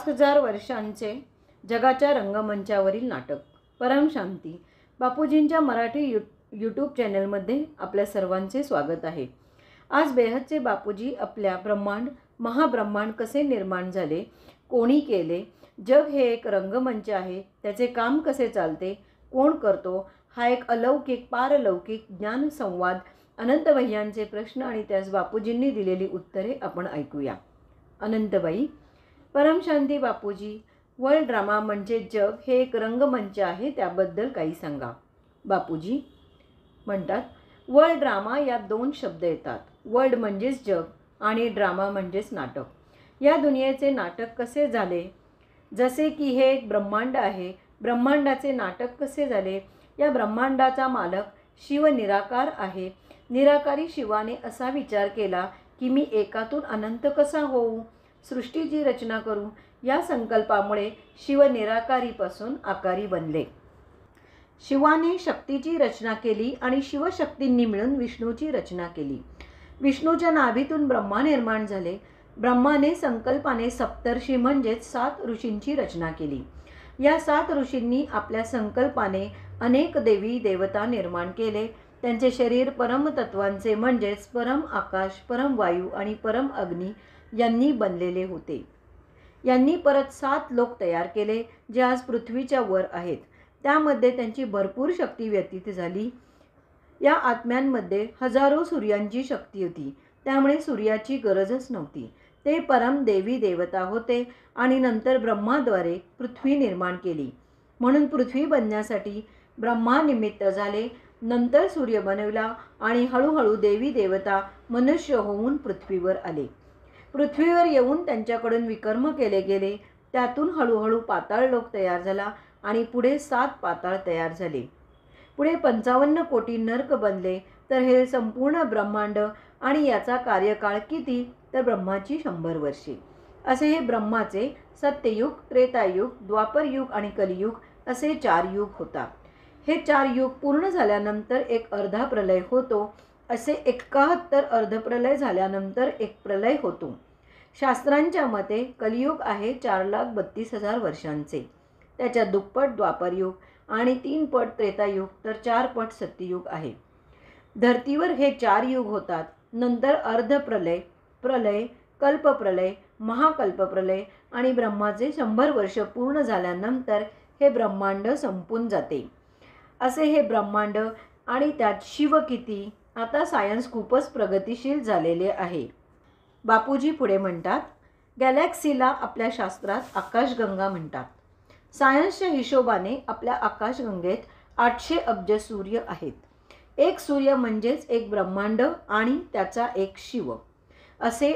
5000 वर्षांचे जगाच्या रंगमंचावरील नाटक परमशांती बापूजींच्या मराठी यूट्यूब चॅनलमध्ये आपल्या सर्वांचे स्वागत आहे। आज बेहदचे बापूजी आपल्या ब्रह्मांड महाब्रह्मांड कसे निर्माण झाले, कोणी केले, जग हे एक रंगमंच आहे, त्याचे काम कसे चालते, कोण करतो, हा एक अलौकिक पारलौकिक ज्ञान संवाद अनंतभैयांचे प्रश्न आणि त्यास बापूजींनी दिलेली उत्तरे आपण ऐकूया। अनंतबाई, परमशांती बापूजी, वर्ल्ड ड्रामा म्हणजे जग हे एक रंगमंच आहे, त्याबद्दल काही सांगा। बापूजी म्हणतात, वर्ल्ड ड्रामा यात दोन शब्द येतात। वर्ल्ड म्हणजेच जग आणि ड्रामा म्हणजेच नाटक। या दुनियेचे नाटक कसे झाले, जसे की हे एक ब्रह्मांड आहे, ब्रह्मांडाचे नाटक कसे झाले। या ब्रह्मांडाचा मालक शिव निराकार आहे। निराकारी शिवाने असा विचार केला की मी एकातून अनंत कसा होऊ, सृष्टीची रचना करू। या संकल्पामुळे शिव निराकारीपासून आकारी बनले। शिवाने शक्तीची रचना केली आणि शिवशक्तींनी मिळून विष्णूची रचना केली। विष्णूच्या नाभीतून ब्रह्मा निर्माण झाले। ब्रह्माने संकल्पाने सप्तर्षी म्हणजेच 7 ऋषींची रचना केली। या 7 ऋषींनी आपल्या संकल्पाने अनेक देवी देवता निर्माण केले। त्यांचे शरीर परमतत्वांचे म्हणजेच परम आकाश, परम वायू आणि परम अग्नी यांनी बनलेले होते। यांनी परत 7 लोक तयार केले जे आज पृथ्वीच्या वर आहेत। त्यामध्ये त्यांची भरपूर शक्ती व्यतीत झाली। या आत्म्यांमध्ये हजारो सूर्यांची शक्ती होती, त्यामुळे सूर्याची गरजच नव्हती। ते परम देवी देवता होते आणि नंतर ब्रह्माद्वारे पृथ्वी निर्माण केली। म्हणून पृथ्वी बनण्यासाठी ब्रह्मा निमित्त झाले, नंतर सूर्य बनविला आणि हळूहळू देवी देवता मनुष्य होऊन पृथ्वीवर आले। पृथ्वीवर येऊन त्यांच्याकडून विकर्म केले गेले, त्यातून हळूहळू पाताळ लोक तयार झाला आणि पुढे 7 पाताळ तयार झाले। पुढे 55 कोटी नरक बनले। तर हे संपूर्ण ब्रह्मांड आणि याचा कार्यकाळ किती, तर ब्रह्माची 100 वर्षे। असे हे ब्रह्माचे सत्ययुग, त्रेतायुग, द्वापरयुग आणि कलियुग असे 4 युग होतात। हे 4 युग पूर्ण झाल्यानंतर एक अर्धा प्रलय होतो। असे 71 अर्धप्रलय झाल्यानंतर एक प्रलय होतो। शास्त्रांच्या मते कलियुग आहे 4,32,000 वर्षांचे, त्याच्या दुप्पट द्वापरयुग आणि 3 पट त्रेतायुग तर 4 पट सत्ययुग आहे। धर्तीवर हे 4 युग होतात। नंतर अर्धप्रलय, प्रलय, कल्पप्रलय, महाकल्पप्रलय आणि ब्रह्माचे 100 वर्ष पूर्ण झाल्यानंतर हे ब्रह्मांड संपून जाते। असे हे ब्रह्मांड आणि त्यात शिव किती, आता सायन्स खूपच प्रगतिशील झालेले आहे। बापूजी पुढे म्हणतात, गॅलेक्सीला आपल्या शास्त्रात आकाशगंगा म्हणतात। सायन्सच्या हिशोबाने आपल्या आकाशगंगेत 800 अब्ज सूर्य आहेत। एक सूर्य म्हणजेच एक ब्रह्मांड आणि त्याचा एक शिव। असे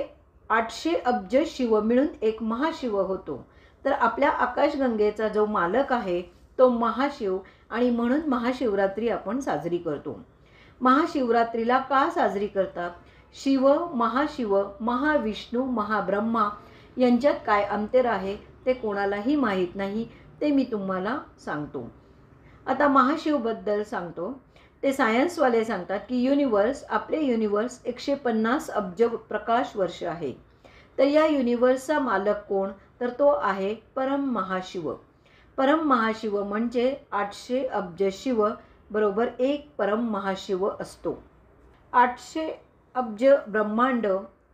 800 अब्ज शिव मिळून एक महाशिव होतो। तर आपल्या आकाशगंगेचा जो मालक आहे तो महाशिव आणि म्हणून महाशिवरात्री आपण साजरी करतो। महाशिवरात्रीला का साजरी करतात? शिव, महाशिव, महाविष्णू, महाब्रह्मा यांच्यात काय अंतर आहे ते कोणालाही माहीत नाही, ते मी तुम्हाला सांगतो। आता महाशिवबद्दल सांगतो। ते सायन्सवाले सांगतात की युनिवर्स, आपले युनिवर्स 150 अब्ज प्रकाश वर्ष आहे। तर या युनिवर्सचा मालक कोण, तर तो आहे परम महाशिव। परम महाशिव म्हणजे 800 अब्ज शिव बरोबर एक परम महाशिव असतो। 800 अब्ज ब्रह्मांड,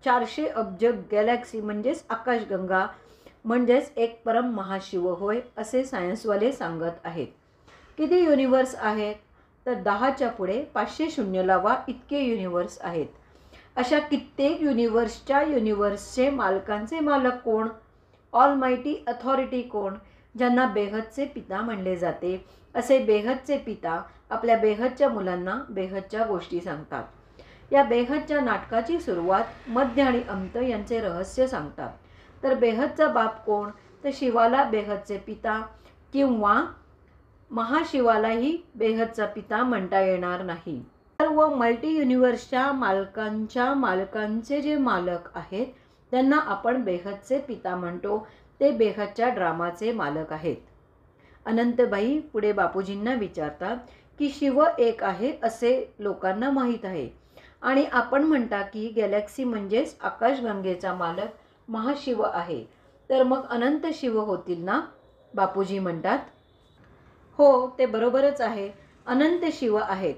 400 अब्ज गॅलेक्सी म्हणजेच आकाशगंगा म्हणजेच एक परम महाशिव होय, असे सायन्सवाले सांगत आहेत। किती युनिवर्स आहेत, तर 10च्या पुढे 500 शून्य लावा इतके युनिवर्स आहेत। अशा कित्येक युनिवर्सचे मालकांचे मालक कोण, ऑलमाइटी अथॉरिटी कोण, ज्यांना बेहदचे पिता म्हणले जाते। असे बेहदचे पिता आपल्या बेहदच्या मुलांना बेहदच्या गोष्टी सांगतात। या बेहदच्या नाटकाची सुरुवात, मध्य आणि अंत यांचे रहस्य सांगतात। तर बेहदचा बाप कोण, तर शिवाला बेहदचे पिता किंवा महाशिवालाही बेहदचा पिता म्हणता येणार नाही। सर्व मल्टी युनिवर्सच्या मालकांचे जे मालक आहेत त्यांना आपण बेहदचे पिता म्हणतो। ते बेहदच्या ड्रामाचे मालक आहेत। अनंतबाई पुढे बापूजींना विचारतात की शिव एक आहे असे लोकांना माहीत आहे आणि आपण म्हणता की गॅलेक्सी म्हणजेच आकाशगंगेचा मालक महाशिव आहे। तर मग अनंत शिव होतील ना, बापूजी म्हणतात. हो, ते बरोबरच आहे. अनंत शिव आहेत.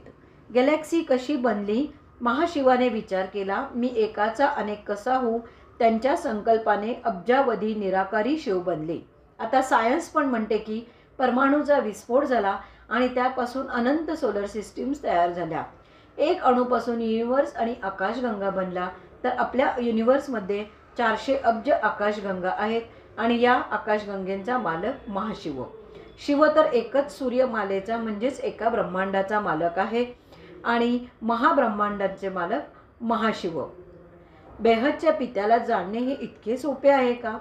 गॅलेक्सी कशी बनली? महाशिवाने विचार केला. मी एकाचा अनेक कसा होऊ? त्यांच्या संकल्पाने अब्जावधी निराकारी शिव बनले. आता सायन्स पण म्हणते की परमाणूचा विस्फोट झाला आणि त्यापासून अनंत सोलर सिस्टीम्स तयार झाल्या. एक अणूपासून युनिव्हर्स आणि आकाशगंगा बनला. तर आपल्या युनिव्हर्समध्ये 400 अब्ज आकाशगंगा आहेत आणि या आकाशगंगेचा मालक महाशिव. शिव तर एकच सूर्यमालेचा म्हणजेच एका ब्रह्मांडाचा मालक आहे आणि महाब्रह्मांडाचे मालक महाशिव. बेहदच्या पित्याला जाणणे हे इतके सोपे आहे का?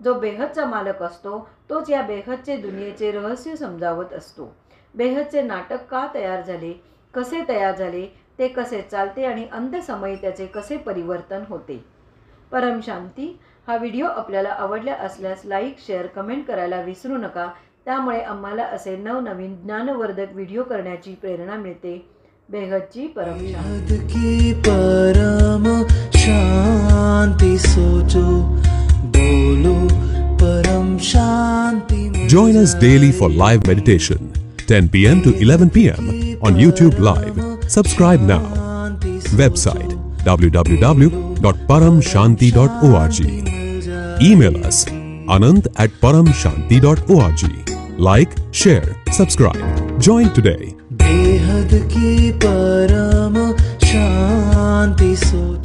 जो बेहदचा मालक असतो तोच या बेहदचे दुनियेचे रहस्य समजावत असतो. बेहदचे नाटक का तयार झाले, कसे तयार झाले, ते कसे चालते आणि अंधसमयी त्याचे कसे परिवर्तन होते. परम शांती. हा व्हिडिओ आपल्याला आवडला असल्यास लाईक, शेअर, कमेंट करायला विसरू नका. त्यामुळे आम्हाला असे नवनवीन ज्ञानवर्धक व्हिडिओ करण्याची प्रेरणा मिळते. बेहदची परम शांती सोचो बोलो परम शांती. Join us daily for live meditation, 10 p.m. to 11 p.m. on YouTube Live. Subscribe now. Website www.paramshanti.org. Email us anant@paramshanti.org. Like, share, subscribe. Join today. बेहद की परम शांति सोच